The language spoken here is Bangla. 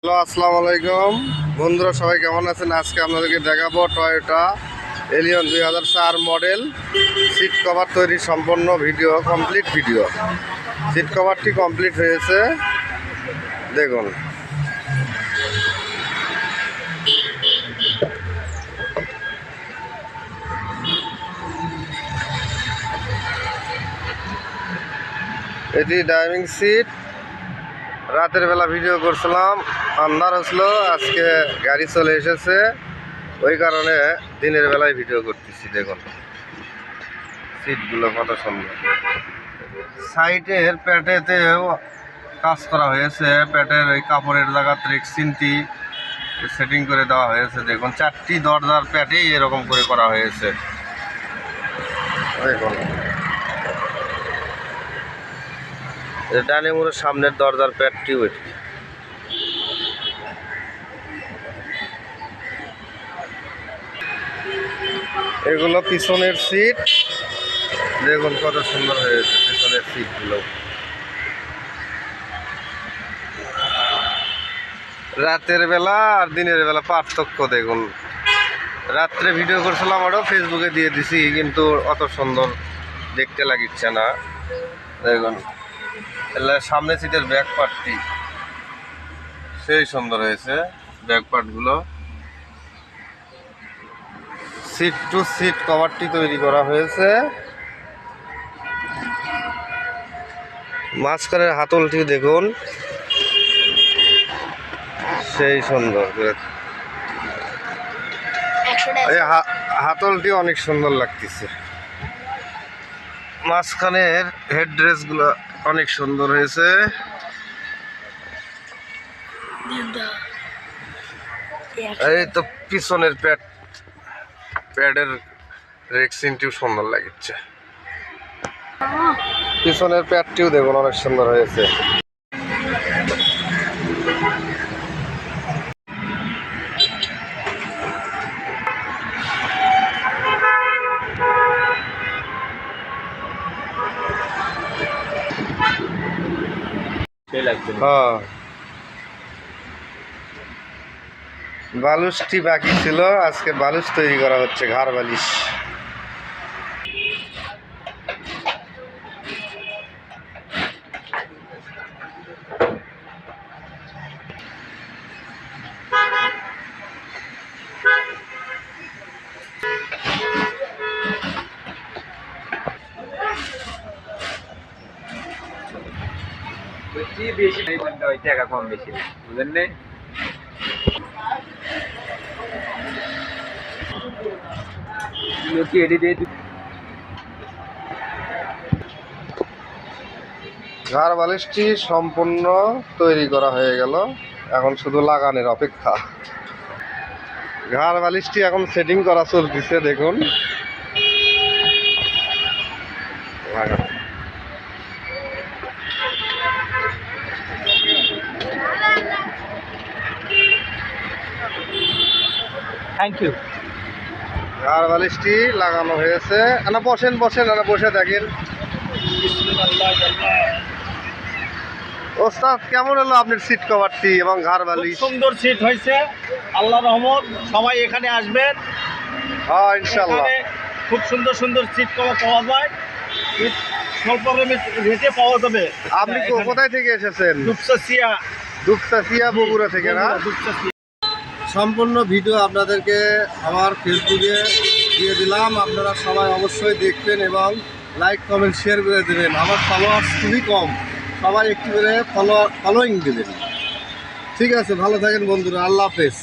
হ্যালো, আসসালামু আলাইকুম বন্ধুরা, সবাই কেমন আছেন? আজকে আপনাদেরকে দেখাবো Toyota Allion 2004 model seat cover তৈরি সম্পূর্ণ ভিডিও, কমপ্লিট ভিডিও। সিট কভারটি কমপ্লিট হয়েছে, দেখুন। এটি ড্রাইভিং সিট। রাতের বেলা ভিডিও করছিলাম, আন্ধার হচ্ছিল, আজকে গাড়ি চলে এসেছে, ওই কারণে দিনের বেলায় ভিডিও করতেছি। দেখুন সিটগুলো কত সুন্দর। সাইডের প্যাটেতেও কাজ করা হয়েছে, প্যাটের ওই কাপড়ের জায়গাতে রেক্সিনটি সেটিং করে দেওয়া হয়েছে। দেখুন 4টি দরজার প্যাটেই এরকম করে করা হয়েছে। দেখুন ডাইনিং রুমের সামনের দরজার প্যাডটিও এটি। এগুলো পিছনের সিট, দেখুন কত সুন্দর হয়েছে পিছনের সিটগুলো। রাতের বেলা আর দিনের বেলা পার্থক্য দেখুন। রাত্রে ভিডিও করছিলাম, ওটাও ফেসবুকে দিয়ে দিছি, কিন্তু অত সুন্দর দেখতে লাগিচ্ছে না। দেখুন সামনে সিটের ব্যাক পার্টটি সেই সুন্দর হয়েছে, ব্যাক পার্টগুলো। সিট টু সিট কভারটি তৈরি করা হয়েছে। মাঝখানের হাতলটি দেখুন সেই সুন্দর। এই হাতলটি অনেক সুন্দর লাগতেছে। মাঝখানের হেড ড্রেসগুলো অনেক সুন্দর হয়েছে। এই তো পিছনের প্যাডের রেক্সিনটিও সুন্দর লাগছে। পিছনের প্যাডটিও দেখুন অনেক সুন্দর হয়েছে। হ্যাঁ, বালুসটি বাকি ছিল, আজকে বালুস তৈরি করা হচ্ছে, ঘাড় বালিশ। বেশি নেই, ওই টাকা কম বেশি বুঝলেন না। ঘাড় বালিশটি সম্পূর্ণ তৈরি করা হয়ে গেল, এখন শুধু লাগানোর অপেক্ষা। ঘাড় বালিশটি এখন সেটিং করা চলতেছে, দেখুন। Thank you. ঘাড় বালিশটি লাগানো হয়েছে। না বসেন বসেন, বসে দেখেন। ওস্তাদ, কেমন হলো আপনার সিট কভারটি এবং ঘাড় বালিশ? সুন্দর সিট হয়েছে, আল্লাহ রহমত। সবাই এখানে আসবেন, হ্যাঁ ইনশাআল্লাহ। খুব সুন্দর সুন্দর সিট কভার পাওয়া যায়, স্বল্প রেটে পাওয়া যাবে। আপনি কোথায় থেকে এসেছেন? দুপচাচিয়া বগুড়া থেকে না? সম্পূর্ণ ভিডিও আপনাদেরকে আমার ফেসবুকে দিয়ে দিলাম, আপনারা সবাই অবশ্যই দেখবেন এবং লাইক কমেন্ট শেয়ার করে দেবেন। আমার ফলোয়ার্স খুবই কম, সবাই একটু করে ফলোয়িং দেবেন। ঠিক আছে, ভালো থাকেন বন্ধুরা, আল্লাহ হাফেজ।